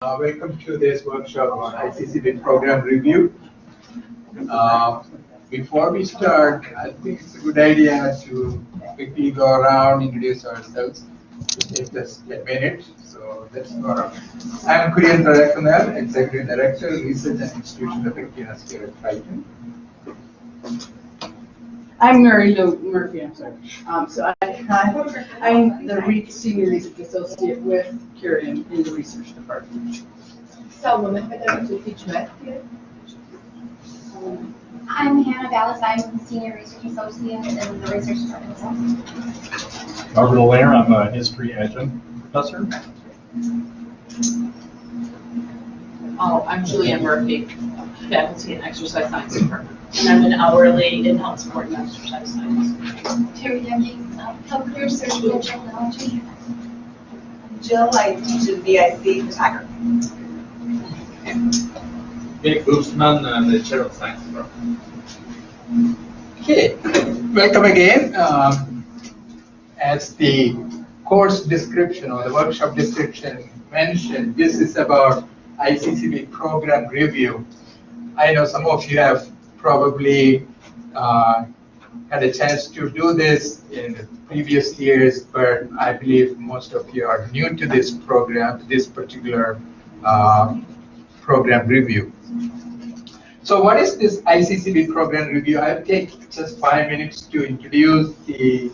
Welcome to this workshop on ICCB program review. Before we start, I think it's a good idea to quickly go around, introduce ourselves. It takes us a minute, so let's go around. I'm Kurian, Tharakunnel, Executive Director, Research and Institutional Effectiveness here at Triton. I'm Marylou Murphy, I'm sorry. I'm the Senior Research Associate with Kurian in the Research Department. I'm Hannah Vallis. I'm the Senior Research Associate in the Research Department. Marylou, I'm a History Adjunct Professor. I'm Julianne Murphy, Faculty in Exercise Science Department. And I'm an hourly in health support and exercise science. Terry Deming, Health Career Surgery and Technology. Jill, I teach in VIC photography. Nick Boostman, I'm the Chair of Science Department. Okay, welcome again. As the course description or the workshop description mentioned, this is about ICCB program review. I know some of you have probably had a chance to do this in the previous years, but I believe most of you are new to this program, this particular program review. So what is this ICCB program review? I'll take just 5 minutes to introduce the,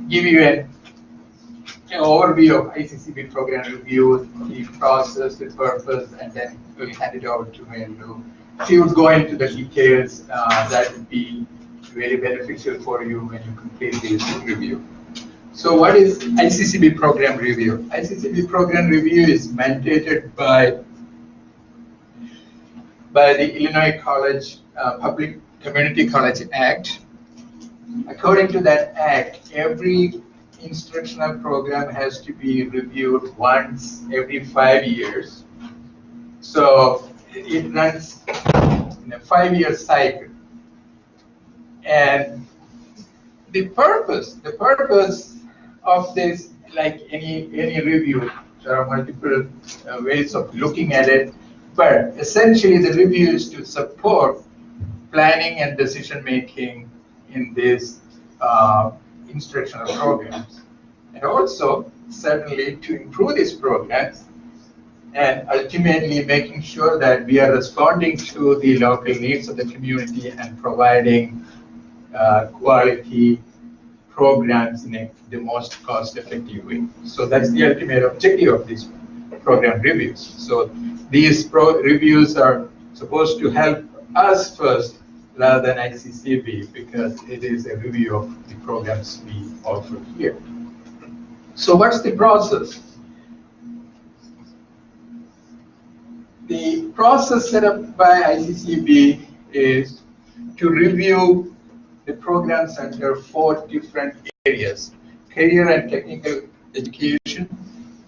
give you an overview of ICCB program review, the process, the purpose, and then we'll hand it over to Marylou. She would go into the details that would be very beneficial for you when you complete this review. So what is ICCB program review? ICCB program review is mandated by the Illinois College Public Community College Act. According to that act, every instructional program has to be reviewed once every 5 years. So it runs in a 5-year cycle. And the purpose of this, like any review, there are multiple ways of looking at it, but essentially the review is to support planning and decision making in these instructional programs, and also certainly to improve these programs and ultimately making sure that we are responding to the local needs of the community and providing quality programs in the most cost-effective way. So that's the ultimate objective of these program reviews. So these reviews are supposed to help us first rather than ICCB, because it is a review of the programs we offer here. So what's the process? The process set up by ICCB is to review the programs under 4 different areas: career and technical education,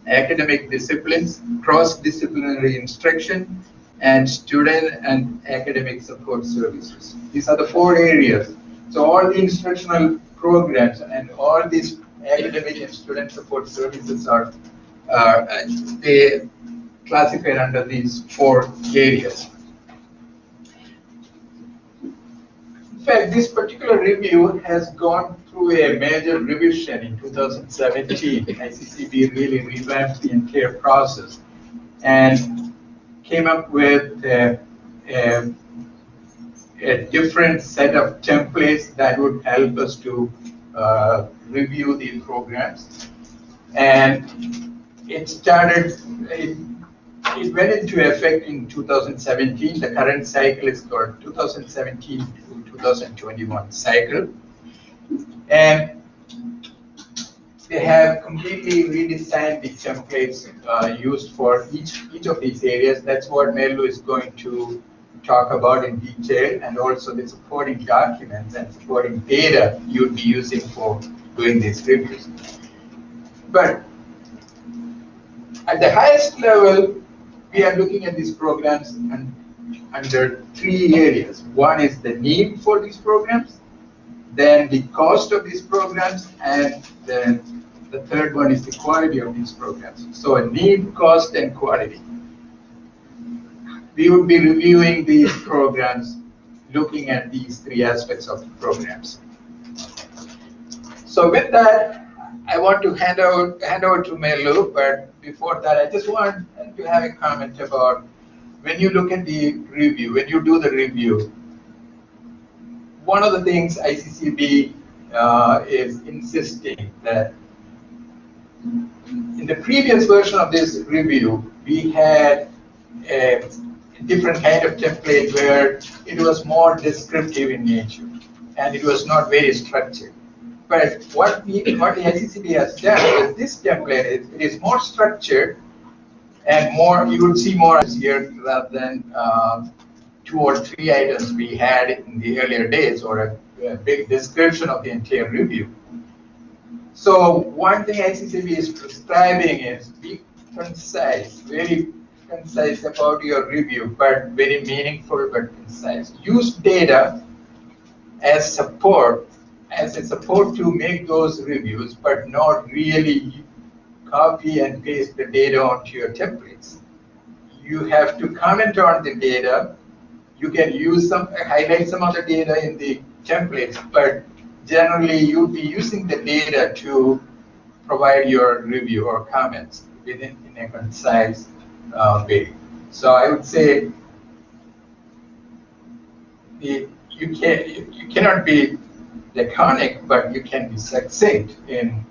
academic disciplines, cross-disciplinary instruction, and student and academic support services. These are the 4 areas. So all the instructional programs and all these academic and student support services are they classified under these 4 areas. In fact, this particular review has gone through a major revision in 2017. ICCB really revamped the entire process and came up with a different set of templates that would help us to review these programs. And it went into effect in 2017. The current cycle is called 2017 to 2021 cycle. And they have completely redesigned the templates used for each of these areas. That's what Marylou is going to talk about in detail, and also the supporting documents and supporting data you'd be using for doing these reviews. But at the highest level, we are looking at these programs under 3 areas. One is the need for these programs, then the cost of these programs, and then The third one is the quality of these programs. So need, cost, and quality. We would be reviewing these programs, looking at these three aspects of the programs. So with that, I want to hand over to Marylou, but before that, I just want to have a comment about when you look at the review, when you do the review, one of the things ICCB is insisting that in the previous version of this review, we had a different kind of template where it was more descriptive in nature and it was not very structured. But what the ICCB has done with this template is it is more structured and more, you would see more here rather than 2 or 3 items we had in the earlier days, or a big description of the entire review. So one thing ICCB is prescribing is be concise, very concise about your review, but very meaningful but concise. Use data as support, as a support to make those reviews, but not really copy and paste the data onto your templates. You have to comment on the data. You can use highlight some of the data in the templates, but generally you'll be using the data to provide your review or comments in a concise way. So I would say you cannot be laconic, but you can be succinct in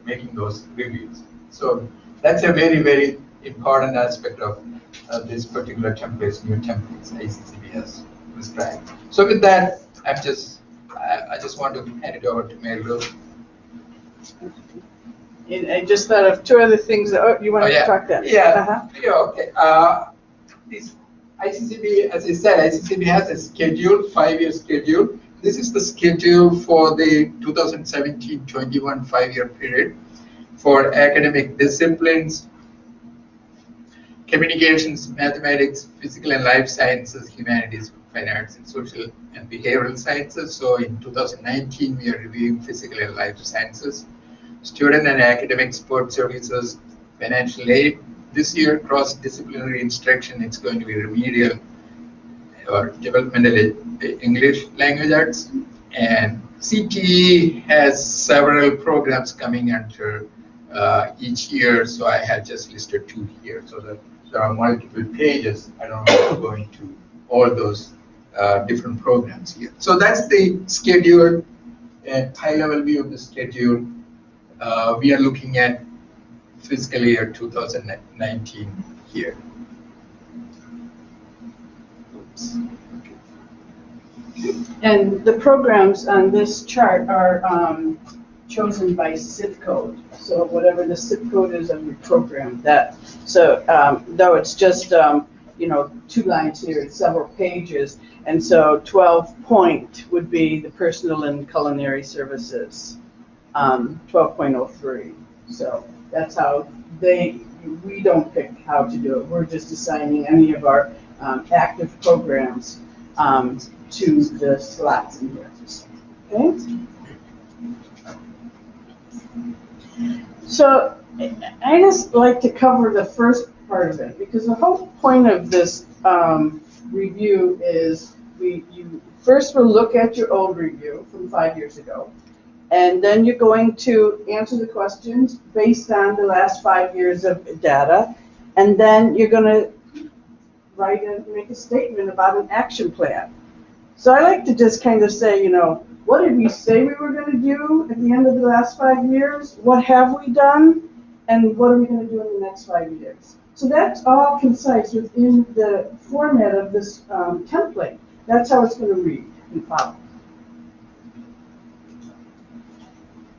making those reviews. So that's a very, very important aspect of this particular templates, new templates ICCB has prescribed. So with that, I just want to hand it over to Marylou. And I just thought of 2 other things that you wanted to talk about. Yeah, yeah, okay. This ICCB, as I said, ICCB has a schedule, 5-year schedule. This is the schedule for the 2017-21 5-year period for academic disciplines, communications, mathematics, physical and life sciences, humanities, fine arts, and social and behavioral sciences. So in 2019, we are reviewing physical and life sciences, student and academic support services, financial aid. This year, cross-disciplinary instruction, it's going to be remedial or developmental English language arts. And CTE has several programs coming under each year, so I have just listed 2 here. So that there are multiple pages. I don't want to go into all those different programs here. So that's the schedule, a high-level view of the schedule. We are looking at fiscal year 2019 here. Oops. And the programs on this chart are chosen by zip code. So whatever the zip code is of your program, that. So though it's just 2 lines here, it's several pages, and so 12 point would be the personal and culinary services, 12.03. So that's how we don't pick how to do it. We're just assigning any of our active programs to the slots in here. Okay. So I just like to cover the first part of it, because the whole point of this review is you first will look at your old review from 5 years ago, and then you're going to answer the questions based on the last 5 years of data, and then you're going to make a statement about an action plan. So I like to just kind of say, what did we say we were going to do at the end of the last 5 years? What have we done? And what are we going to do in the next 5 years? So that's all concise within the format of this template. That's how it's going to read and follow.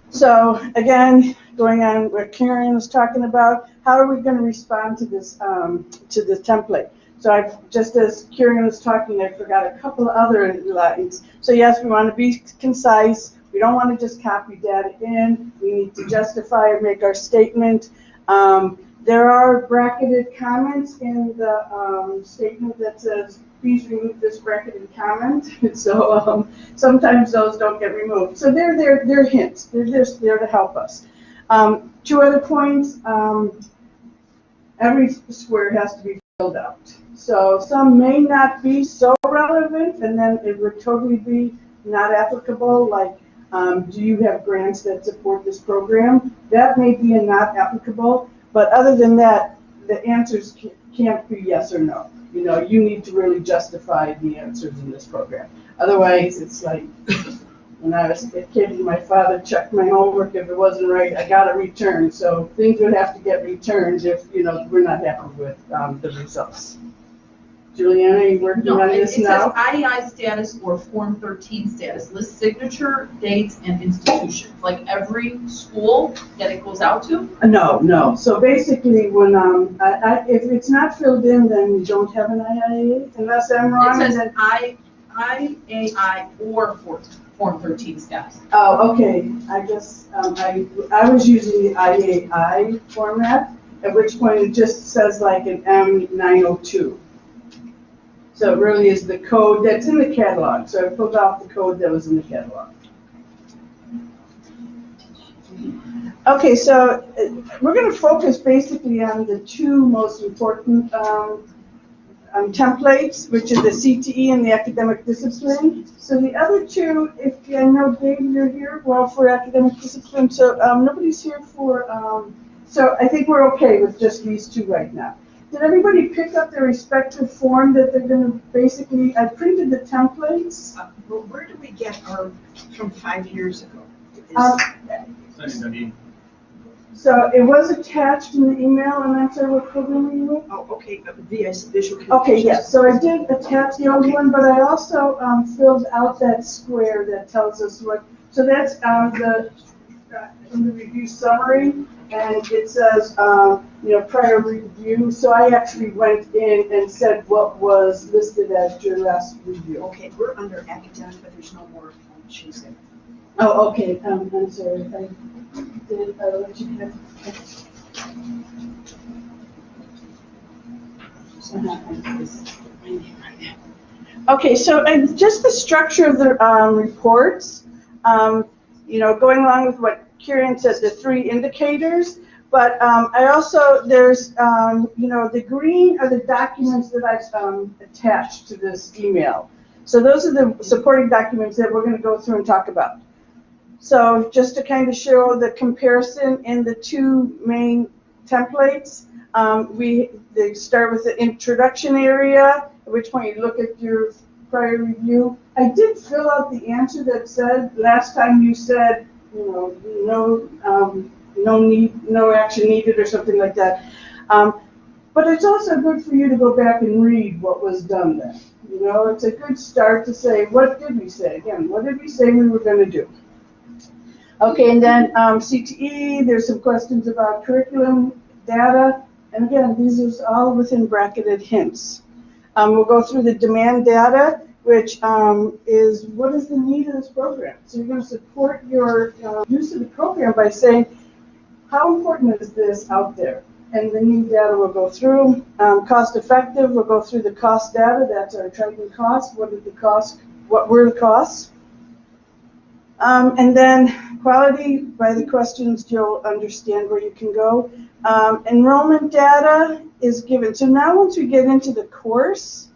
So again, going on what Kurian was talking about, how are we going to respond to this to the template? So just as Kurian was talking, I forgot a couple of other lines. So yes, we want to be concise. We don't want to just copy data in. We need to justify or make our statement. There are bracketed comments in the statement that says, please remove this bracketed comment. So sometimes those don't get removed. So they're hints. They're just there to help us. Two other points, every square has to be filled out. So some may not be so relevant, and then it would totally be not applicable, like, do you have grants that support this program? That may be a not applicable, but other than that, the answers can't be yes or no. You know, you need to really justify the answers in this program. Otherwise, it's like, when I was a kid, my father checked my homework. If it wasn't right, I got a return. So things would have to get returned if, you know, we're not happy with the results. Juliana, are you working No, on it this says now? IEI status or Form 13 status, list signature, dates, and institutions, like every school that it goes out to? No. So basically, when if it's not filled in, then you don't have an IIA, unless I'm wrong. It says then- IAI or Form 13 status. Oh, okay. I guess I was using the IAI format, at which point it just says like an M902. So it really is the code that's in the catalog. So I pulled out the code that was in the catalog. Okay, so we're going to focus basically on the two most important templates, which are the CTE and the academic discipline. So the other two, if I know Dave, you're here, well, for academic discipline. So nobody's here for, so I think we're okay with just these two right now. Did everybody pick up their respective form that they're going to basically, I printed the templates. Well, where do we get our, from 5 years ago? So it was attached in the email, and I'm sorry, what program are you in? Oh, okay, via visual communications. Okay, yes, so I did attach the old one, but I also filled out that square that tells us what, so that's in the review summary, and it says, prior review, so I actually went in and said what was listed as your last review. Okay, we're under academic, but there's no more on Tuesday. Oh, okay, I'm sorry, I did, let you have. Okay, so just the structure of the reports, going along with what Kurian said, the 3 indicators, but I also, there's, the green are the documents that I've attached to this email. So those are the supporting documents that we're going to go through and talk about. So just to kind of show the comparison in the 2 main templates, they start with the introduction area, at which point you look at your prior review. I did fill out the answer that said, last time you said, no action needed or something like that. But it's also good for you to go back and read what was done then. It's a good start to say, what did we say? Again, what did we say we were going to do? Okay, and then CTE, there's some questions about curriculum data. And again, these are all within bracketed hints. We'll go through the demand data, which is what is the need of this program? So you're going to support your use of the program by saying, how important is this out there? And the need data we'll go through. Cost effective, we'll go through the cost data. That's our Triton cost. What were the costs? And then quality, by the questions, you'll understand where you can go. Enrollment data is given. So now once we get into the course,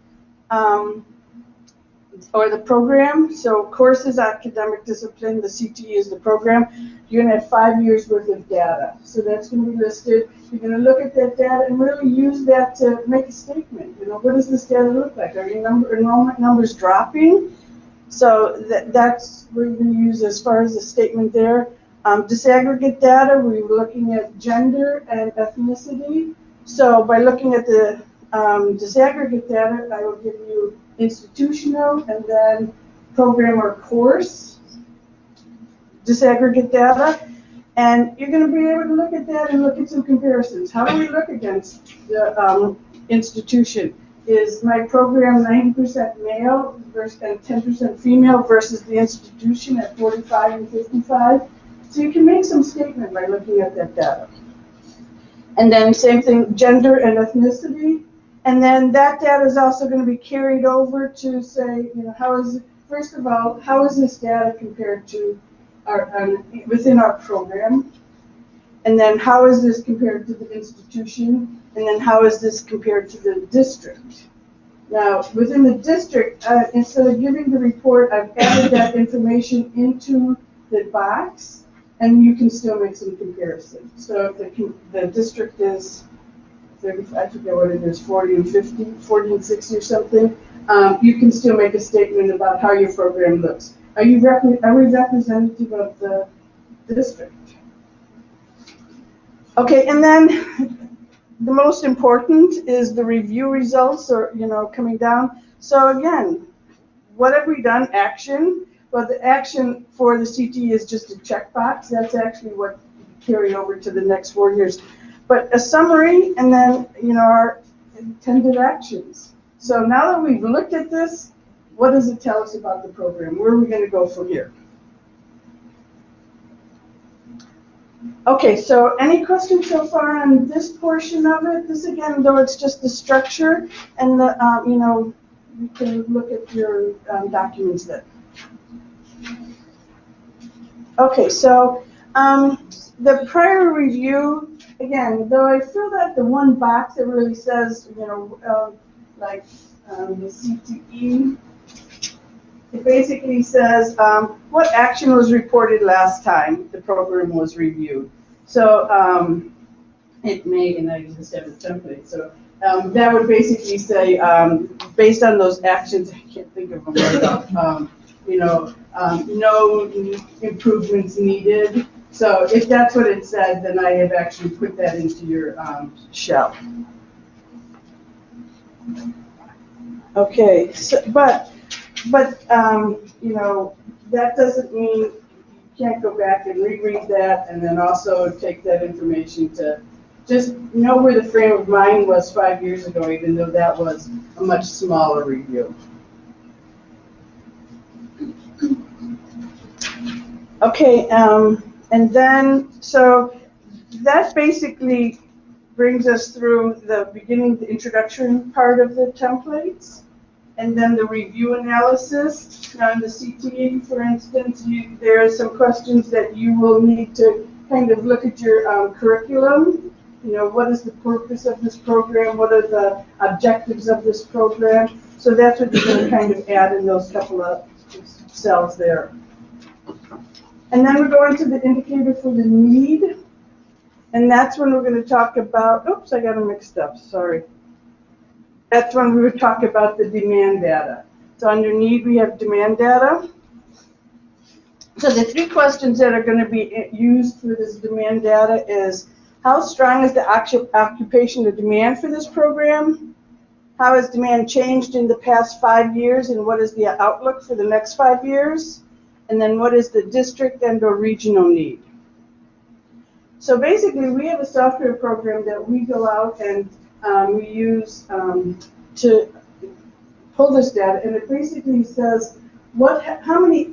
or the program, so course is academic discipline, the CTE is the program, you're going to have 5 years worth of data. So that's going to be listed. You're going to look at that data and really use that to make a statement. What does this data look like? Are your enrollment numbers dropping? So that's what we're going to use as far as the statement there. Disaggregate data, we were looking at gender and ethnicity. So by looking at the disaggregate data, I will give you institutional and then program or course disaggregate data. And you're going to be able to look at that and look at some comparisons. How do we look against the institution? Is my program 90% male versus and 10% female versus the institution at 45 and 55? So you can make some statement by looking at that data. And then same thing, gender and ethnicity. And then that data is also going to be carried over to say, first of all, how is this data compared to within our program? And then how is this compared to the institution? And then how is this compared to the district? Now, within the district, instead of giving the report, I've added that information into the box, and you can still make some comparisons. So if the district is 30, I forget what it is, 40 and 50, 40 and 60 or something, you can still make a statement about how your program looks. Are we representative of the district? Okay, and then the most important is the review results, or, coming down. So again, what have we done? Action. Well, the action for the CTE is just a checkbox. That's actually what you carry over to the next 4 years. But a summary, and then, our intended actions. So now that we've looked at this, what does it tell us about the program? Where are we going to go from here? Okay, so any questions so far on this portion of it? This, again, though it's just the structure, and the, you can look at your documents then. Okay, so the prior review, again, though I filled out the one box that really says, like the CTE, it basically says what action was reported last time the program was reviewed. So it may, and I just have a template, so that would basically say, based on those actions, I can't think of them right now, no improvements needed. So if that's what it said, then I have actually put that into your shell. Okay, so, but that doesn't mean you can't go back and reread that, and then also take that information to just know where the frame of mind was 5 years ago, even though that was a much smaller review. Okay, and then, so that basically brings us through the beginning, the introduction part of the templates, and then the review analysis. Now in the CTE, for instance, there are some questions that you will need to kind of look at your curriculum. What is the purpose of this program? What are the objectives of this program? So that's what you're going to kind of add in those couple of cells there. And then we're going to the indicator for the need. And that's when we're going to talk about, oops, I got them mixed up, sorry. That's when we would talk about the demand data. So under need, we have demand data. So the 3 questions that are going to be used for this demand data is, how strong is the occupation of demand for this program? How has demand changed in the past 5 years, and what is the outlook for the next 5 years? And then what is the district and/or regional need? So basically, we have a software program that we go out and we use to pull this data, and it basically says how many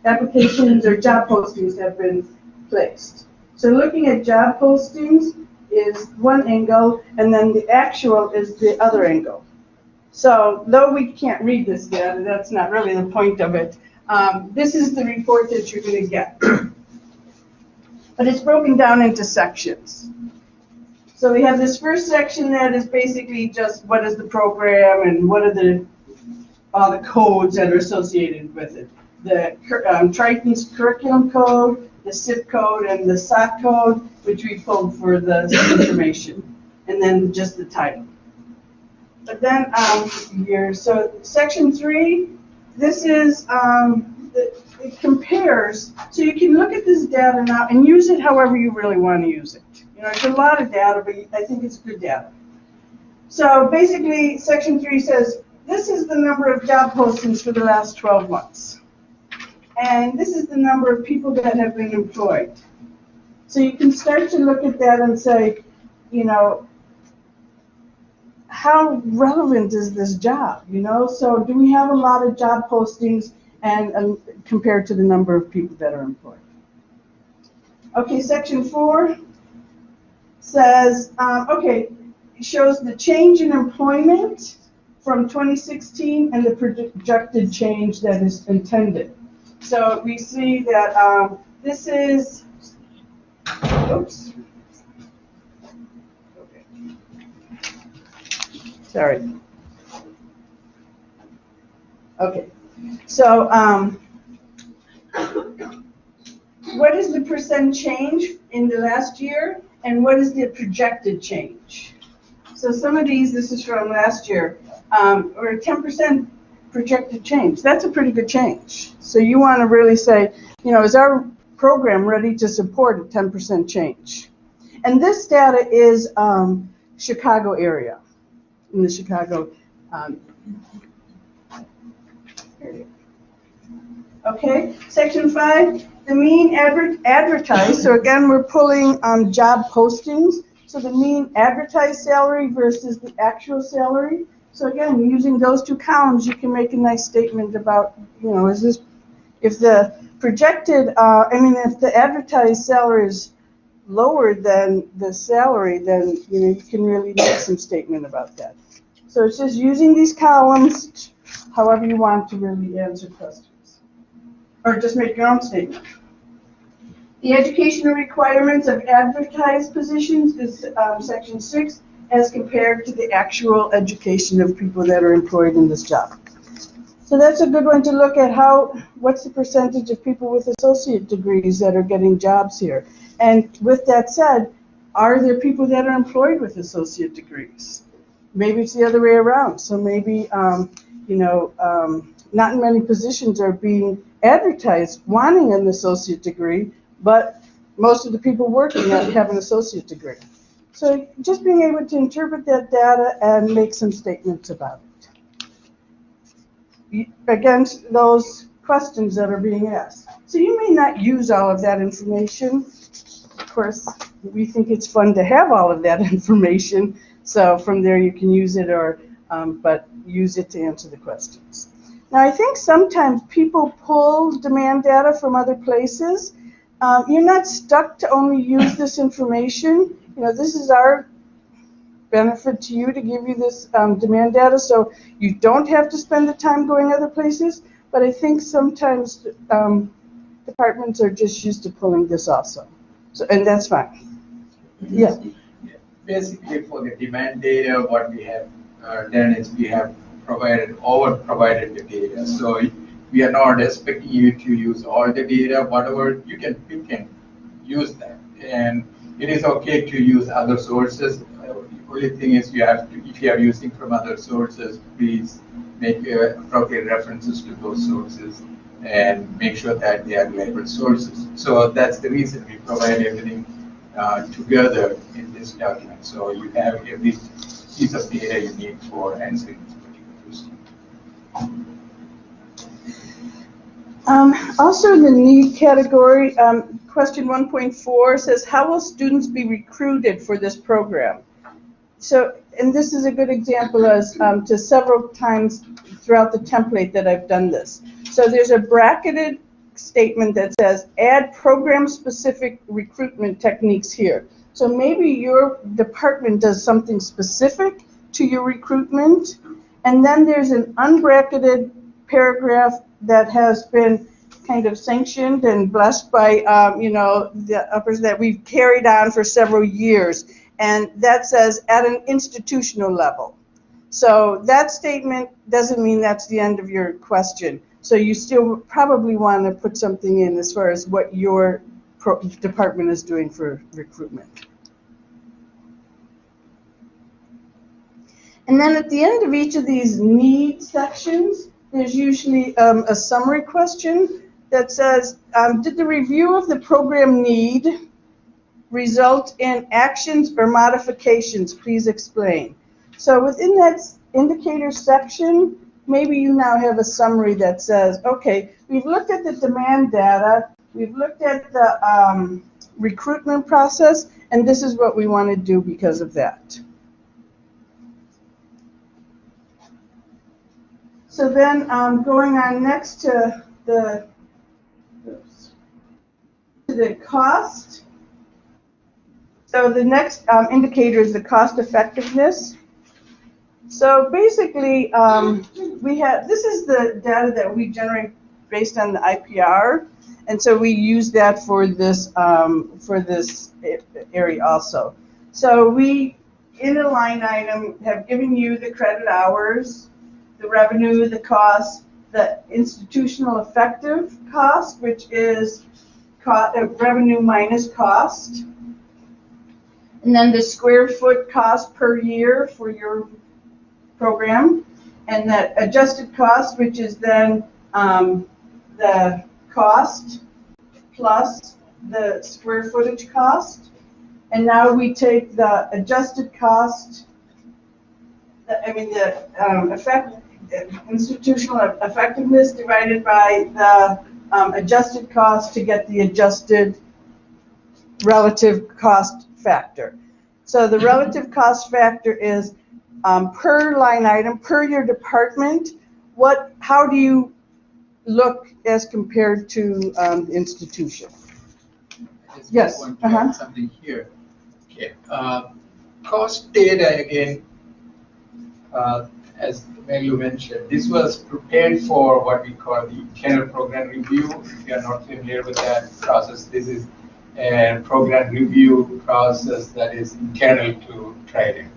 applications or job postings have been placed. So looking at job postings is one angle, and then the actual is the other angle. So though we can't read this data, that's not really the point of it. This is the report that you're going to get. But it's broken down into sections. So we have this first section that is basically just what is the program and what are all the codes that are associated with it. The Triton's curriculum code, the SIP code, and the SOC code, which we pulled for the information, and then just the title. But then here, so section 3, this is, it compares, so you can look at this data now and use it however you really want to use it. It's a lot of data, but I think it's good data. So basically, section 3 says, this is the number of job postings for the last 12 months. And this is the number of people that have been employed. So you can start to look at that and say, how relevant is this job? So do we have a lot of job postings and compared to the number of people that are employed? Okay, section 4 says, it shows the change in employment from 2016 and the projected change that is intended. So we see that this is Oops. Okay. Sorry. Okay. So, what is the percent change in the last year, and what is the projected change? So some of these, this is from last year, or a 10% projected change. That's a pretty good change. So you want to really say, you know, is our program ready to support a 10% change? And this data is Chicago area, in the Chicago area. Okay, section 5, the mean advertised. So again, we're pulling job postings. So the mean advertised salary versus the actual salary. So again, using those two columns, you can make a nice statement about, you know, is this, if the projected, if the advertised salary is lower than the salary, then, you know, you can really make some statement about that. So it's just using these columns however you want to really answer questions. Or just make your own statement. The educational requirements of advertised positions is section 6 as compared to the actual education of people that are employed in this job. So that's a good one to look at what's the percentage of people with associate degrees that are getting jobs here. And with that said, are there people that are employed with associate degrees? Maybe it's the other way around. So maybe, not many positions are being advertised wanting an associate degree, but most of the people working have an associate degree. So just being able to interpret that data and make some statements about it against those questions that are being asked. So you may not use all of that information. Of course, we think it's fun to have all of that information. So from there you can use it, but use it to answer the questions. Now I think sometimes people pull demand data from other places. You're not stuck to only use this information. You know, this is our benefit to you to give you this demand data, so you don't have to spend the time going other places. But I think sometimes departments are just used to pulling this also. So, and that's fine. Yeah. Basically, for the demand data, what we have done is we have over-provided the data. So we are not expecting you to use all the data. Whatever you can use that, and it is okay to use other sources. The only thing is if you are using from other sources, please make appropriate references to those sources and make sure that they are reliable sources. So that's the reason we provide everything together in this document. So you have every piece of data you need for answering this particular question. Also in the need category, question 1.4 says, how will students be recruited for this program? So, and this is a good example as to several times throughout the template that I've done this. So there's a bracketed statement that says, add program-specific recruitment techniques here. So maybe your department does something specific to your recruitment, and then there's an unbracketed paragraph that has been kind of sanctioned and blessed by, the uppers that we've carried on for several years. And that says at an institutional level. So that statement doesn't mean that's the end of your question. So you still probably want to put something in as far as what your department is doing for recruitment. And then at the end of each of these need sections, there's usually a summary question that says, did the review of the program need result in actions or modifications? Please explain. So within that indicator section, maybe you now have a summary that says, okay, we've looked at the demand data, we've looked at the recruitment process, and this is what we want to do because of that. So then going on next to the cost. So the next indicator is the cost effectiveness. So basically, this is the data that we generate based on the IPR. And so we use that for this area also. So we, in a line item, have given you the credit hours, the revenue, the cost, the institutional effective cost, which is revenue minus cost, and then the square foot cost per year for your program, and that adjusted cost, which is then the cost plus the square footage cost. And now we take the adjusted cost, institutional effectiveness divided by the adjusted cost to get the adjusted relative cost factor. So the relative cost factor is per line item, per your department, how do you look as compared to the institution? I just Yes, want to add something here. Okay. Cost data, again, as Marylou mentioned, this was prepared for what we call the internal program review. If you are not familiar with that process, this is a program review process that is internal to Triton.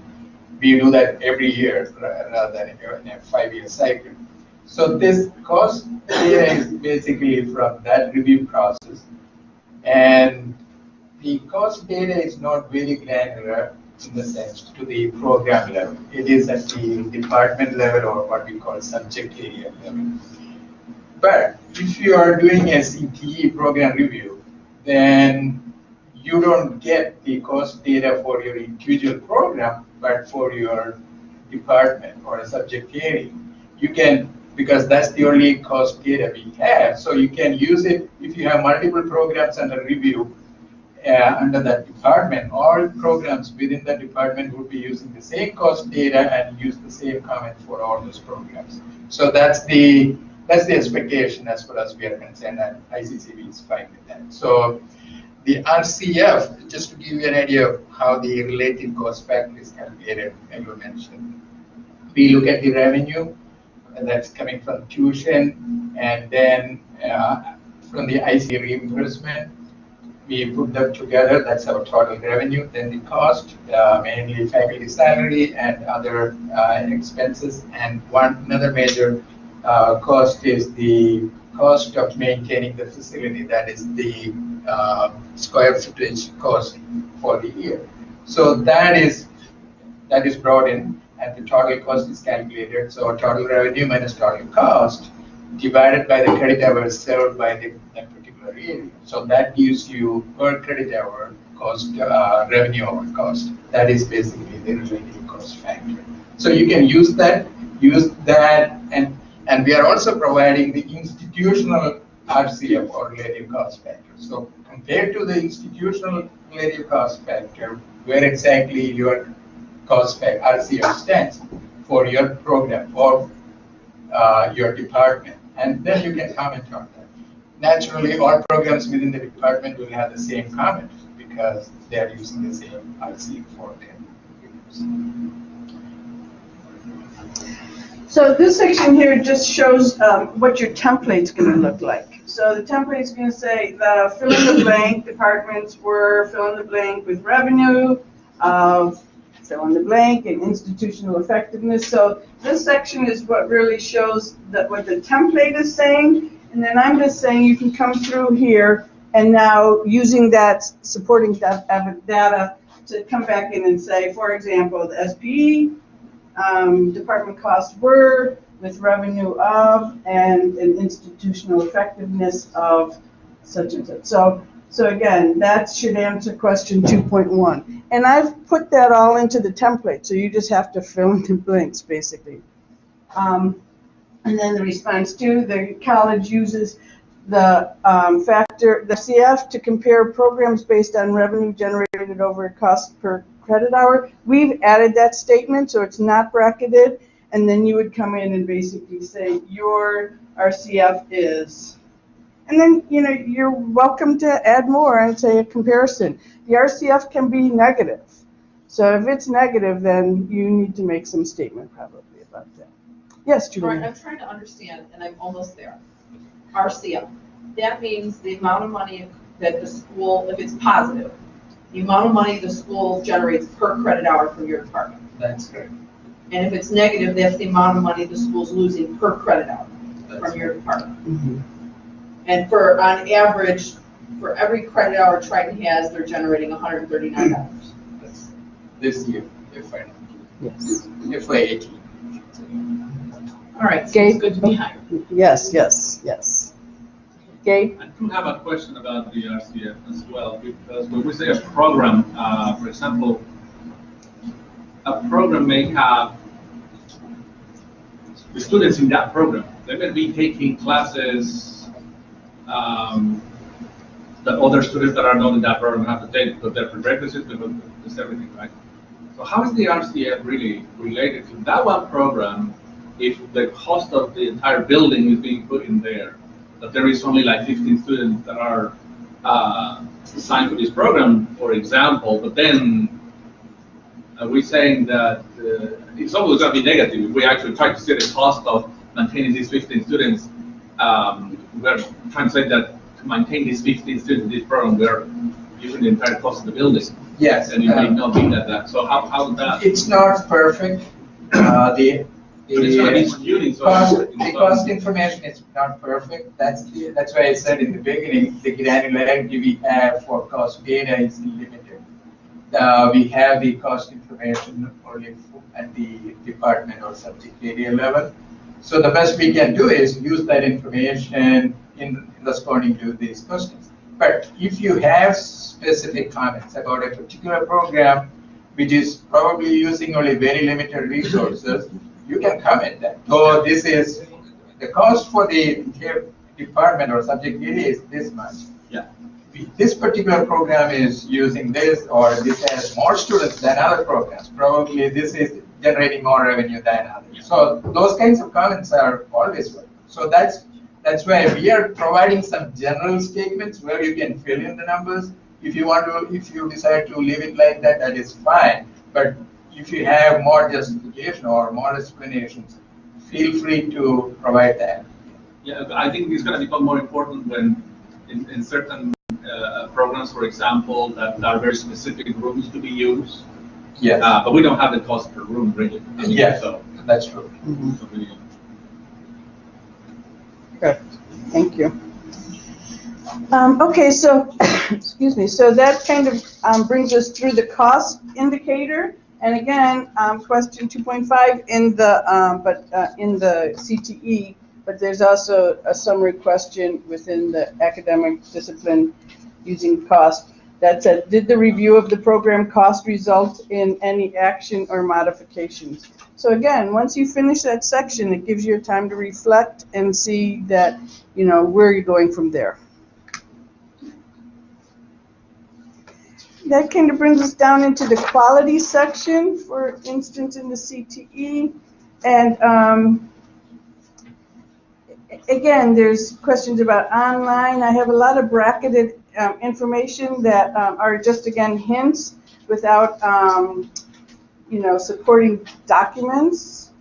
We do that every year rather than in a 5-year cycle. So this cost data is basically from that review process. And the cost data is not very granular in the sense to the program level. It is at the department level or what we call subject area level. But if you are doing a CTE program review, then you don't get the cost data for your individual program, but for your department or a subject area. You can, because that's the only cost data we have, so you can use it if you have multiple programs under review under that department. All programs within that department would be using the same cost data and use the same comment for all those programs. So that's the expectation as far as we are concerned, and ICCB is fine with that. So the RCF, just to give you an idea of how the relative cost factor is calculated, as you mentioned, we look at the revenue that's coming from tuition, and then from the IC reimbursement, we put them together. That's our total revenue. Then the cost, mainly faculty salary and other expenses, and another major cost is the cost of maintaining the facility. That is the square footage cost for the year. So that is brought in, and the total cost is calculated. So total revenue minus total cost divided by the credit hours served by that particular area. So that gives you per credit hour cost, revenue over cost. That is basically the relative cost factor. So you can use that, and we are also providing the institutional RCF or relative cost factor. So compared to the institutional relative cost factor, where exactly your cost factor RCF stands for your program or your department, and then you can comment on that. Naturally, all programs within the department will have the same comment because they are using the same RCF for them. So this section here just shows what your template's going to look like. So the template's going to say the fill in the blank departments were fill in the blank with revenue, fill in the blank, and institutional effectiveness. So this section is what really shows what the template is saying. And then I'm just saying you can come through here and now using that supporting data to come back in and say, for example, the SPE department costs were with revenue of and an institutional effectiveness of such and such. So again, that should answer question 2.1. And I've put that all into the template, so you just have to fill in the blanks, basically. And then the response to the college uses the factor, the CF, to compare programs based on revenue generated over cost per credit hour. We've added that statement, so it's not bracketed. And then you would come in and basically say your RCF is, and then you're welcome to add more and say a comparison. The RCF can be negative. So if it's negative, then you need to make some statement probably about that. Yes, Julie. All right, I'm trying to understand, and I'm almost there. RCF. that means the amount of money that the school, if it's positive, the amount of money the school generates per credit hour from your department. That's correct. And if it's negative, that's the amount of money the school's losing per credit hour That's from your department. Mhm. And on average, for every credit hour Triton has, they're generating $139. That's this year, FY Yes. 18. All right, so Gabe? it's good to be higher. Yes, yes, yes. Gabe? I do have a question about the RCF as well, because when we say a program, for example, a program may have the students in that program. They may be taking classes that other students that are not in that program have to take because they're prerequisites, because it's everything, right? So how is the RCF really related to that one program if the cost of the entire building is being put in there? That there is only like 15 students that are assigned to this program, for example, but then are we saying that it's always going to be negative if we actually try to see the cost of maintaining these 15 students? We're trying to say that to maintain these 15 students in this program, we're using the entire cost of the building. Yes. And it may not be that. So how that? It's not perfect. The It's going to be skewing. So the cost information is not perfect. That's why I said in the beginning, the granularity we have for cost data is limited. We have the cost information only at the department or subject area level. So the best we can do is use that information in responding to these questions. But if you have specific comments about a particular program, which is probably using only very limited resources, you can comment that. So this is, the cost for the department or subject area is this much. Yeah. This particular program is using this, or this has more students than other programs. Probably this is generating more revenue than others. So those kinds of comments are always welcome. So that's why we are providing some general statements where you can fill in the numbers. If you decide to leave it like that, that is fine. But if you have more justification or more explanations, feel free to provide that. Yeah, I think it's going to become more important when in certain programs, for example, that are very specific rooms to be used. Yes. But we don't have the cost per room, really. I mean, Yes, so, that's true. so we, Good, thank you. Okay, so, excuse me, so that kind of brings us through the cost indicator. And again, question 2.5 in the CTE, but there's also a summary question within the academic discipline using cost. That said, did the review of the program cost result in any action or modifications? So again, once you finish that section, it gives you time to reflect and see that, where you're going from there. That kind of brings us down into the quality section, for instance, in the CTE. And again, there's questions about online. I have a lot of bracketed information that are just, again, hints without, supporting documents.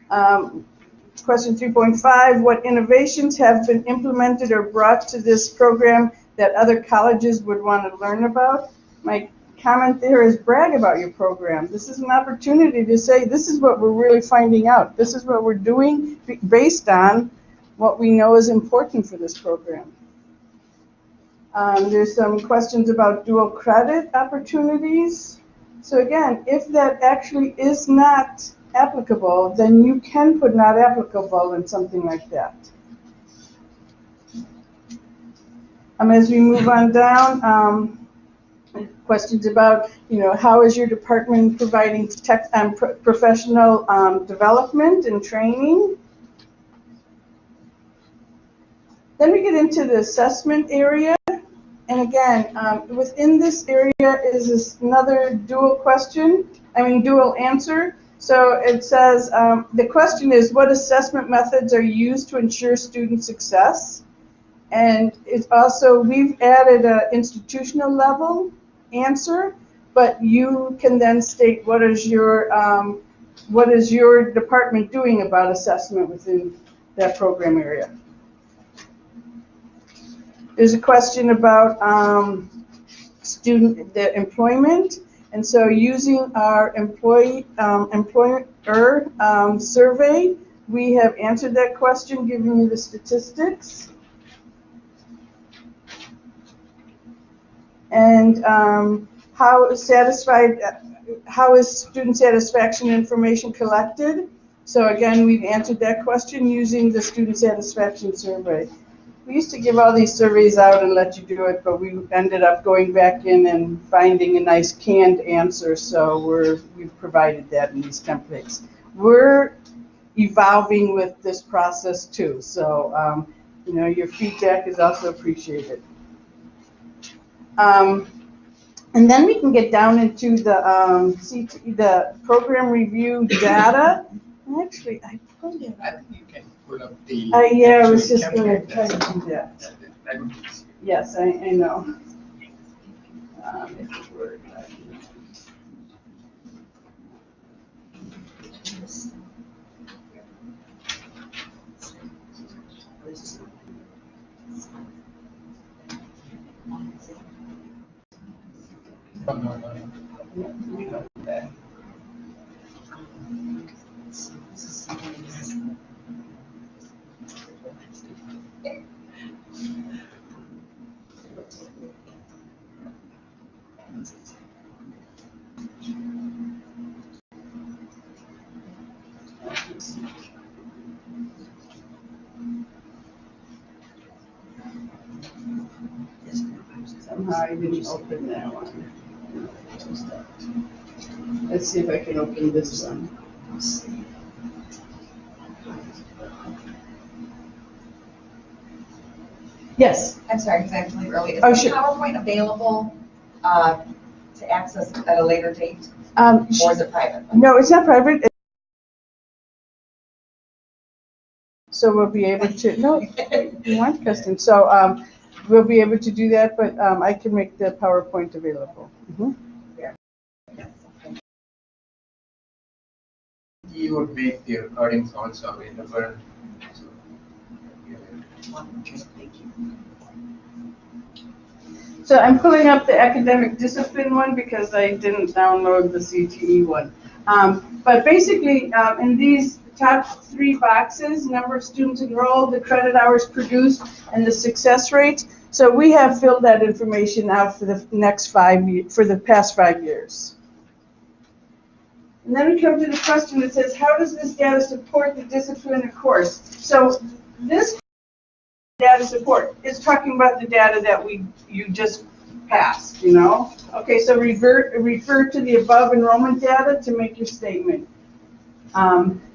Question 3.5, what innovations have been implemented or brought to this program that other colleges would want to learn about? My comment there is brag about your program. This is an opportunity to say, this is what we're really finding out. This is what we're doing based on what we know is important for this program. There's some questions about dual credit opportunities. So again, if that actually is not applicable, then you can put not applicable in something like that. As we move on down, questions about, how is your department providing professional development and training? Then we get into the assessment area. And again, within this area is another dual answer. So it says, the question is, what assessment methods are used to ensure student success? And it's also, we've added an institutional level answer, but you can then state what is your department doing about assessment within that program area. There's a question about the employment. And so using our employer survey, we have answered that question, giving you the statistics. And how is student satisfaction information collected? So again, we've answered that question using the student satisfaction survey. We used to give all these surveys out and let you do it, but we ended up going back in and finding a nice canned answer, so we've provided that in these templates. We're evolving with this process too, so your feedback is also appreciated. And then we can get down into the program review data. And actually, I pulled it. I think you can pull up the. Yeah, I was just actual going to template. try to do that. That would be easier. Yes, I know. If it were, No. We know that. somehow I didn't open that one. Let's see if I can open this one. Yes. I'm sorry, because I'm really early. Is Oh, the sure. PowerPoint available to access at a later date, or is it private? No, it's not private. So we'll be able to, no, you want custom. So we'll be able to do that, but I can make the PowerPoint available. Mhm. You would make the recordings also available. So, Thank you. So I'm pulling up the academic discipline one because I didn't download the CTE one. But basically, in these top three boxes, number of students enrolled, the credit hours produced, and the success rates. So we have filled that information out for the next 5 years, for the past 5 years. And then we come to the question that says, how does this data support the discipline of course? So this data support is talking about the data that you just passed, you know? Okay, so refer to the above enrollment data to make your statement.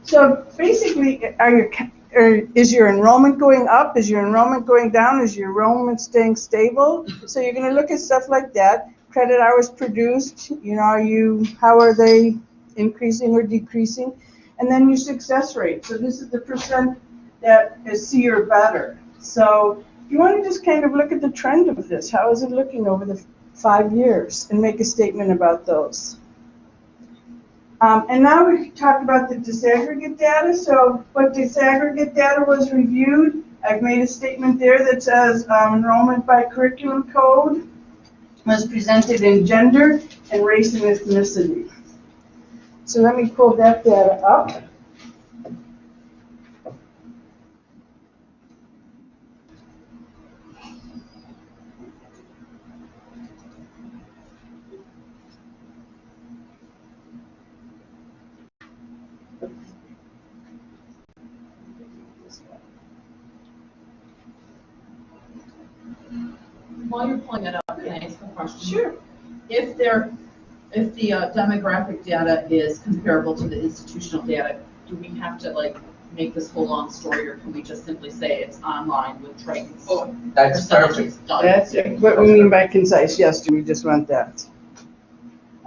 So basically, is your enrollment going up? Is your enrollment going down? Is your enrollment staying stable? So you're going to look at stuff like that. Credit hours produced, you know, how are they increasing or decreasing? And then your success rate. So this is the percent that is C or better. So you want to just kind of look at the trend of this. How is it looking over the 5 years and make a statement about those. And now we talk about the disaggregate data. So what disaggregate data was reviewed, I've made a statement there that says enrollment by curriculum code was presented in gender and race and ethnicity. So let me pull that data up. While you're pulling it up, can I ask a question? Sure. If the demographic data is comparable to the institutional data, do we have to make this whole long story, or can we just simply say it's online with Triton's? Oh, that's percentages perfect. done? That's what we mean by concise. Yes, do we just want that?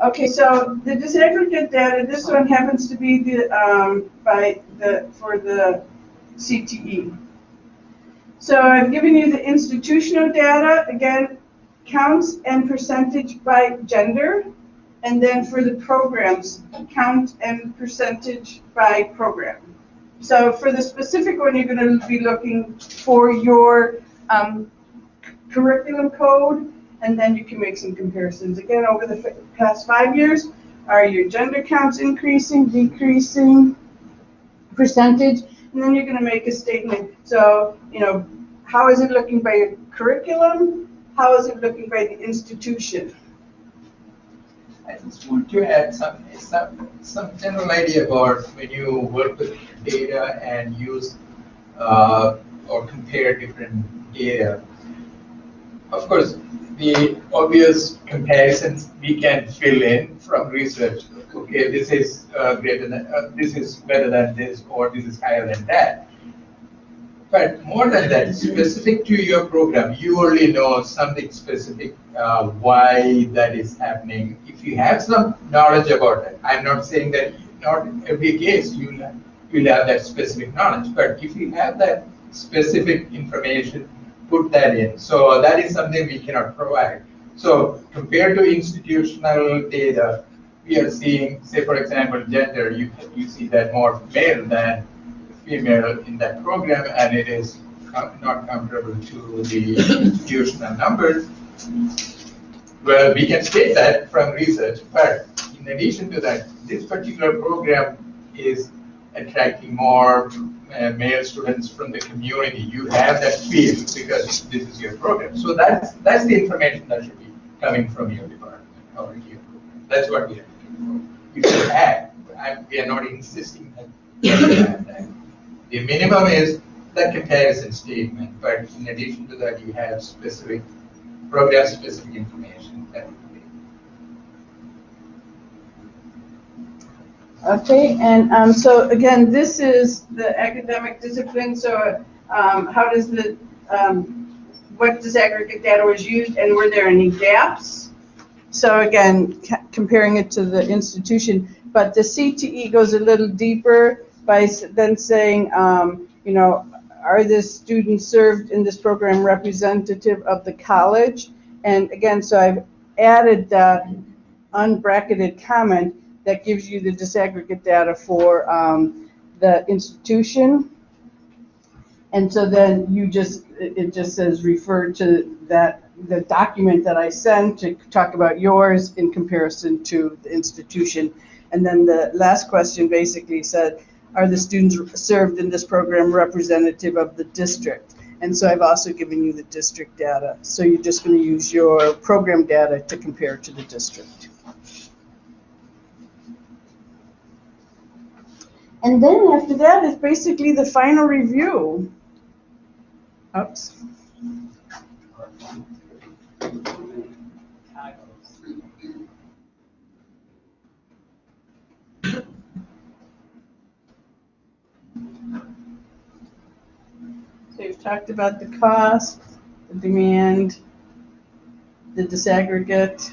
Okay, so the disaggregate data, this one happens to be for the CTE. So I've given you the institutional data, again, counts and percentage by gender, and then for the programs, count and percentage by program. So for the specific one, you're going to be looking for your curriculum code, and then you can make some comparisons. Again, over the past 5 years, are your gender counts increasing, decreasing, percentage? And then you're gonna make a statement. So, how is it looking by your curriculum? How is it looking by the institution? I just want to add some general idea about when you work with data and use or compare different data. Of course, the obvious comparisons we can fill in from research. Okay, this is greater than, this is better than this, or this is higher than that. But more than that, specific to your program, you only know something specific, why that is happening. If you have some knowledge about it, I'm not saying that not every case you'll have that specific knowledge, but if you have that specific information, put that in. So that is something we cannot provide. So compared to institutional data, we are seeing, say for example, gender, you see that more male than female in that program, and it is not comparable to the institutional numbers. Well, we can state that from research, but in addition to that, this particular program is attracting more male students from the community. You have that feel because this is your program. So that's the information that should be coming from your department or your program. That's what we are looking for. If you have, we are not insisting that you have that. The minimum is the comparison statement, but in addition to that, you have specific program-specific information. That would be. Okay, and so again, this is the academic discipline. So how does what disaggregate data was used, and were there any gaps? So again, comparing it to the institution, but the CTE goes a little deeper by then saying, are the students served in this program representative of the college? And again, so I've added that unbracketed comment that gives you the disaggregate data for the institution. And so then it just says refer to the document that I sent to talk about yours in comparison to the institution. And then the last question basically said, are the students served in this program representative of the district? And so I've also given you the district data. So you're just going to use your program data to compare to the district. And then after that is basically the final review. Oops. So we've talked about the cost, the demand, the disaggregate,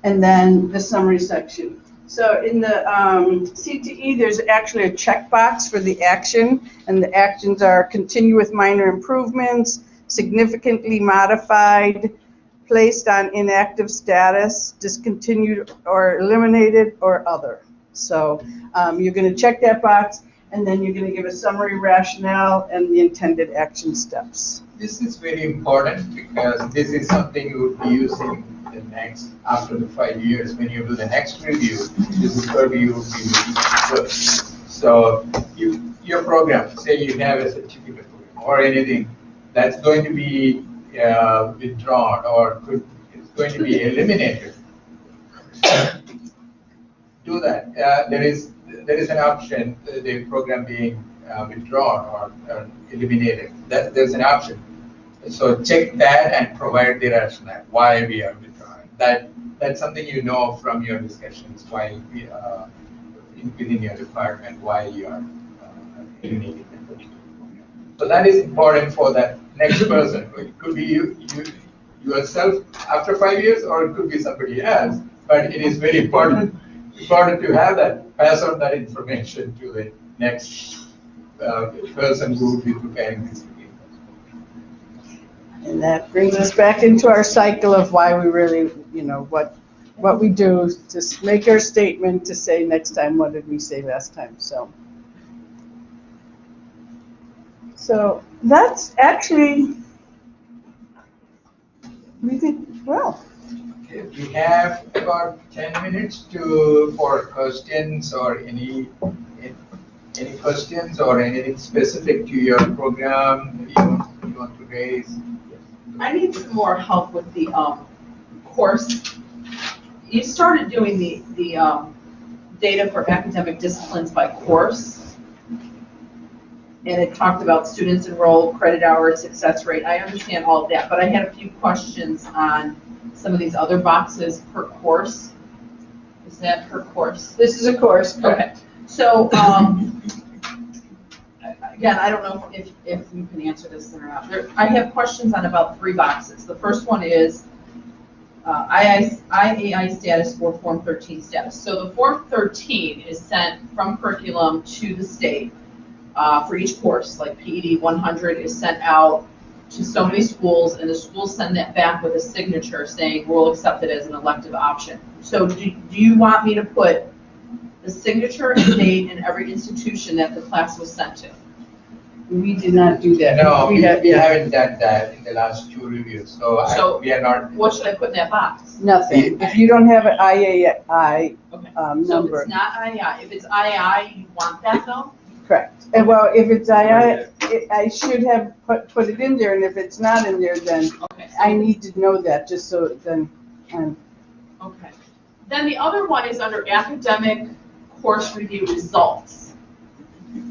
and then the summary section. So in the CTE, there's actually a checkbox for the action, and the actions are continue with minor improvements, significantly modified, placed on inactive status, discontinued or eliminated, or other. So you're going to check that box, and then you're going to give a summary rationale and the intended action steps. This is very important because this is something you would be using the next, after the 5 years, when you do the next review, this is where you would be looking. So your program, say you have a certificate or anything, that's going to be withdrawn or it's going to be eliminated. Do that. There is an option, the program being withdrawn or eliminated. There's an option. So check that and provide the rationale why we are withdrawing. That's something you know from your discussions why we within your department why you are eliminating that particular program. So that is important for that next person. It could be you yourself after 5 years, or it could be somebody else. But it is very important to have that, pass on that information to the next person who will be preparing this review. And that brings us back into our cycle of why we really, what we do, just make our statement to say next time, what did we say last time? So that's actually We did well. Okay, we have about 10 minutes for questions or any questions or anything specific to your program you want to raise. I need some more help with the course. You started doing the data for academic disciplines by course. And it talked about students enrolled, credit hours, success rate. I understand all of that, but I had a few questions on some of these other boxes per course. Is that per course? This is a course. Okay, so, again, I don't know if you can answer this or not. I have questions on about 3 boxes. The first one is IAI status or Form 13 status. So the Form 13 is sent from curriculum to the state for each course, like PED 100 is sent out to so many schools, and the schools send that back with a signature saying we'll accept it as an elective option. So do you want me to put the signature and date in every institution that the class was sent to? We did not do that. No, we have- haven't done that in the last 2 reviews, so we are not. What should I put in that box? Nothing. If you don't have an IAI Okay. So if number, it's not II, if it's II, you want that though? correct. And well, if it's II, I should have put it in there, and if it's not in there, then Okay. I need to know that, just so then, Okay. Then the other one is under academic course review results.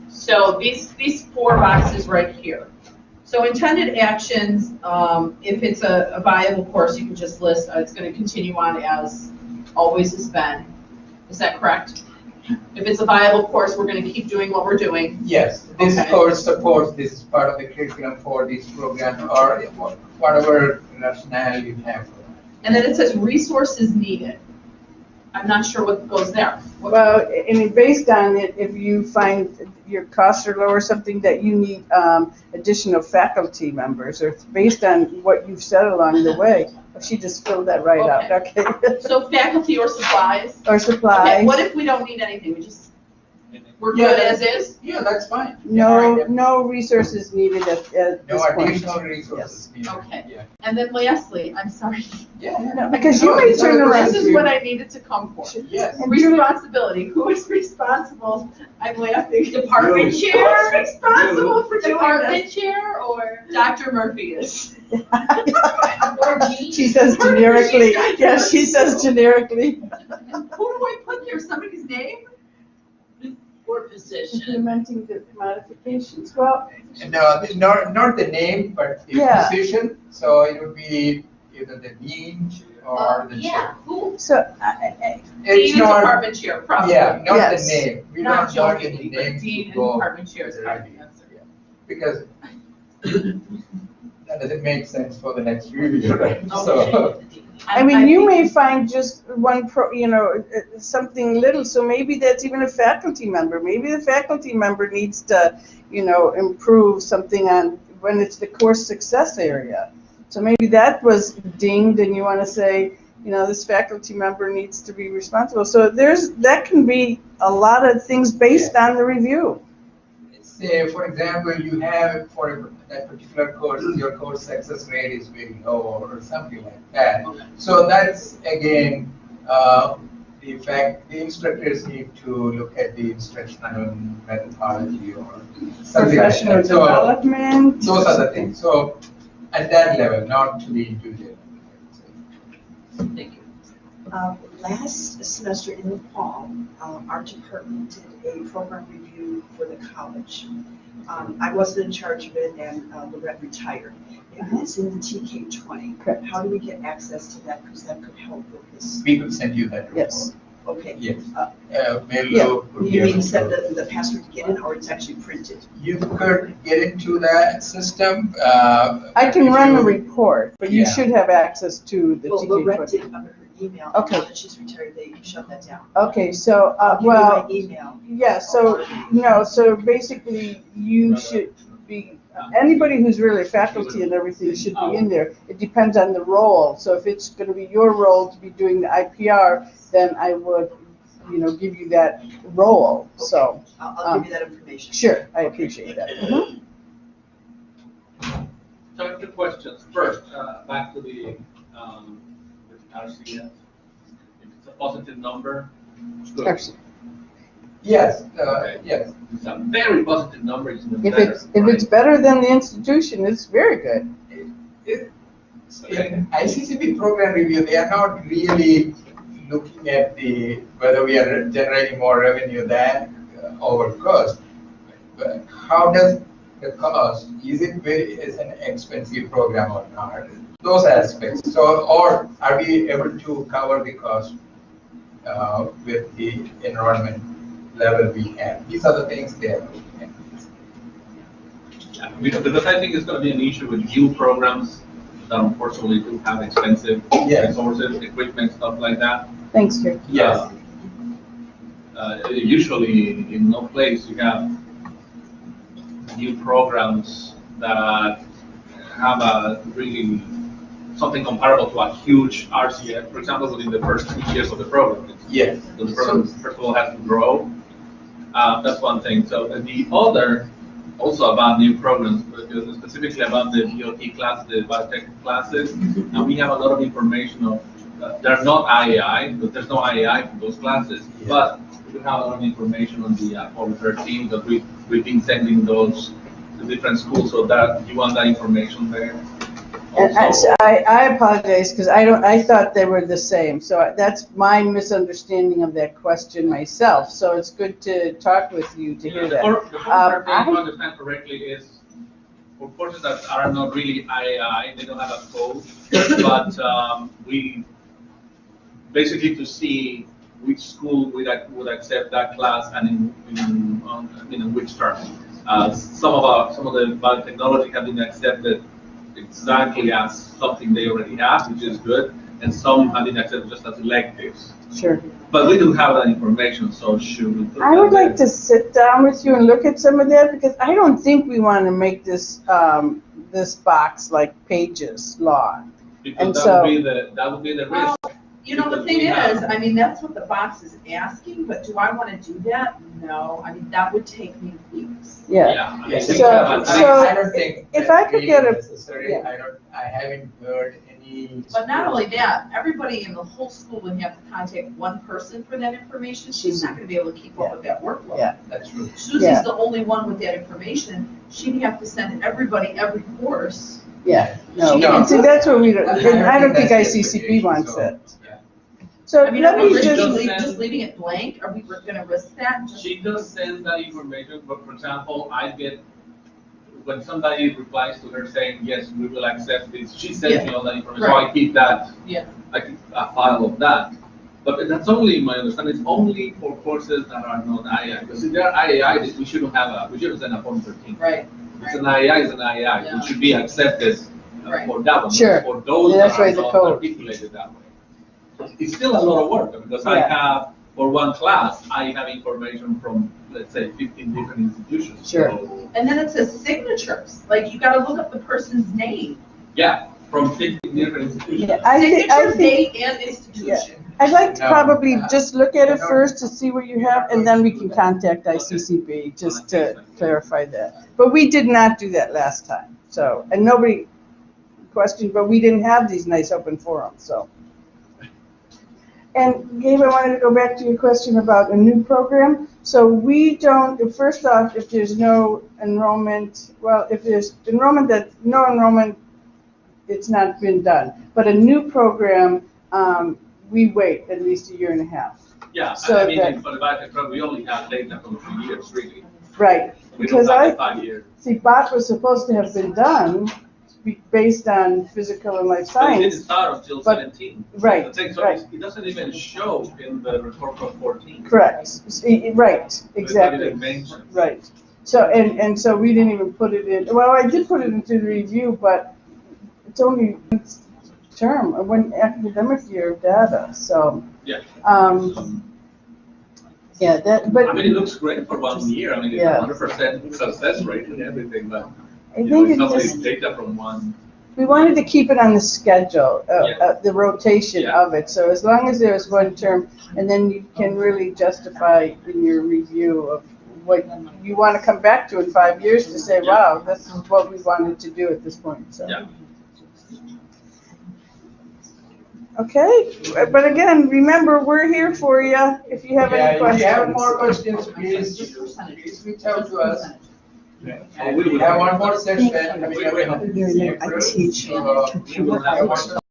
So these 4 boxes right here. So intended actions, if it's a viable course, you can just list, it's going to continue on as always has been. Is that correct? If it's a viable course, we're going to keep doing what we're doing. Yes, this Okay. course supports, this is part of the curriculum for this program or whatever rationale you have for that. And then it says resources needed. I'm not sure what goes there. well, and based on it, if you find your costs are low or something that you need additional faculty members, or based on what you've said along the way, she just filled that right out, okay? So faculty or supplies? Or Okay, supplies. what if we don't need anything? We're Yeah, good as is? Yeah, that's fine. No resources needed at No this point. additional resources needed. Okay. Yeah. And then lastly, I'm sorry, Yeah. Because you may these are turn the around. this questions is what I needed to come for. Yes. And Julie- Responsibility, who is responsible? I'm laughing. Department Who's chair? responsible for doing Department this? chair or? Dr. Murphy is. Or Jean? She says generically, yeah, she says generically. Who do I put there, somebody's name? Or position? Implementing the modifications, well, No, not the name, but the Yeah. position, so it would be either the dean or the Yeah, chair. who? so, It's Dean and not, department chair, probably. yeah, not Yes. the name. We Not don't want jokingly, any but name dean to and go. department chair is with probably the the answer. idea. Because that doesn't make sense for the next review, right? So, I mean, you think- may find just one something little, so maybe that's even a faculty member. Maybe the faculty member needs to, improve something on, when it's the course success area. So maybe that was dinged and you want to say, this faculty member needs to be responsible. So that can be a lot of things based on the review. say, for example, you have for that particular course, your course success rate is very low or something like that. Okay. So that's again, the fact the instructors need to look at the instructional methodology or something like Professional that. So development. those are the things. So at that level, not to the individual. Thank you. Last semester in the fall, our department did a program review for the college. I wasn't in charge of it, and Lorette retired. It's in the TK20. Correct. How do we get access to that? Because that could help with this. We could send you that report. Yes. Okay. Yes. Yeah. Marylou would be You able mean to- send the password to get in, or it's actually printed? You could get into that system. I can if run the you- report, but you Yeah. should have access to the Well, Lorette TK20. did under her email. Okay. Now that she's retired, they shut that down. Okay, so, I'll give you well, my email. yeah, so basically you should be, anybody who's really faculty and everything should be in there. It depends on the role. So if it's gonna be your role to be doing the IPR, then I would, give you that role, so, I'll give you that information. sure, I appreciate that. Mhm. So I have two questions. First, back to the with RCF. If it's a positive number, it's good. Actually, Yes, Okay. yes. If it's a very positive number, it's even if better. it's better than the institution, it's very good. In ICCB program review, they are not really looking at whether we are generating more revenue than our cost. But how does the cost, is an expensive program or not? Those aspects. So, or are we able to cover the cost with the enrollment level we have? These are the things they are looking at. Yeah, because I think it's going to be an issue with new programs that unfortunately do have expensive Yes. resources, equipment, stuff like that. Thanks, Jerry. Yes. Usually in no place you have new programs that have a really something comparable to a huge RCF, for example, within the first 2 years of the program. Yes. So the program, first of all, has to grow. That's one thing. So the other, also about new programs, because specifically about the BOT class, the biotech classes, and we have a lot of information of, they're not IAI, but there's no IAI for those classes, but we have a lot of information on the Form 13 that we've been sending those to different schools, so that you want that information there. And Also, I apologize, because I thought they were the same, so that's my misunderstanding of that question myself, so it's good to talk with you to hear the that. Form 13, if I- you understand correctly, is for courses that are not really IAI, they don't have a code, but we basically to see which school would accept that class and in which term. Some of the biotechnology have been accepted exactly as something they already have, which is good, and some have been accepted just as electives. Sure. But we do have that information, so should we put I would that like to sit down with you and look at some of that, because I don't think we want to make this, this box like Pages law. Because and that so- would be the Well, risk. you know, the Because thing we have- is, I mean, that's what the box is asking, but do I want to do that? No, I mean, that would take me weeks. Yeah. I mean, Yes. we So- have a- so- I don't think if that's I could really get a- necessary. yeah. I haven't heard any. But not only that, everybody in the whole school would have to contact one person for that information. She's not going to be able to keep up with that workload. Yeah. That's true. Susie's Yeah. the only one with that information. She'd have to send everybody every course. Yeah, no, No. see, that's what we don't, I and I don't think that's the ICCB wants expectation, it. so, yeah. So I mean, let are we me risking just, just leaving it blank? Are we going to risk that? She does send that information, but for example, I get, when somebody replies to her saying, yes, we will accept this, she sends me all that information, so I Right. keep that, Yeah. I keep a file of that. But that's only, my understanding, it's only for courses that are not IAI, because if they're IAI, we shouldn't send a Form 13. Right. If it's an IAI, it's an IAI, Yeah. it should be accepted Right. for that one, Sure. for those Yeah, that that's are right, the not code. articulated that way. It's still a lot of work, because I Yeah. have, for one class, I have information from, let's say, 15 different institutions. Sure. So, And then it says signatures. Like, you got to look up the person's name. yeah, from 15 different institutions. yeah, I Signature, think, date, and institution. I'd like to No, probably just look at it no. first to see what you have, and then we can contact ICCB just to clarify that. But we did not do that last time, so, and nobody questioned, but we didn't have these nice open forums, so. And Gabe, I wanted to go back to your question about a new program. So we don't, first off, if there's no enrollment, well, if there's no enrollment, it's not been done. But a new program, we wait at least a year and a half. Yeah, So I mean, that- for the biotech program, we only have data from 3 years, really. Right, We don't because have the 5 years. see, BOT was supposed to have been done based on physical and life But it didn't science. start until but- 17. right, The thing, so right. it doesn't even show in the report from 14. Correct, right, So it's not exactly. even mentioned. Right. So, and so we didn't even put it in, well, I did put it into the review, but it's only one term, one academic year of data, so. Yeah. Yeah, that, I but mean, it looks great for 1 year. I mean, it's Yeah. 100% success rate and everything, but I you know, think it's it only just, data from one. we wanted to keep it on the schedule, Yeah. the rotation Yeah. of it. So as long as there's one term, and then you can really justify in your review of what you want to come back to in 5 years to say, Yeah. wow, this is what we wanted to do at this point, so. Yeah. Okay, but again, remember, we're here for you if you have any Yeah, if you have questions. more questions, please reach out to us. And we have one more session coming up in I teach April. So, computer we will have arts. one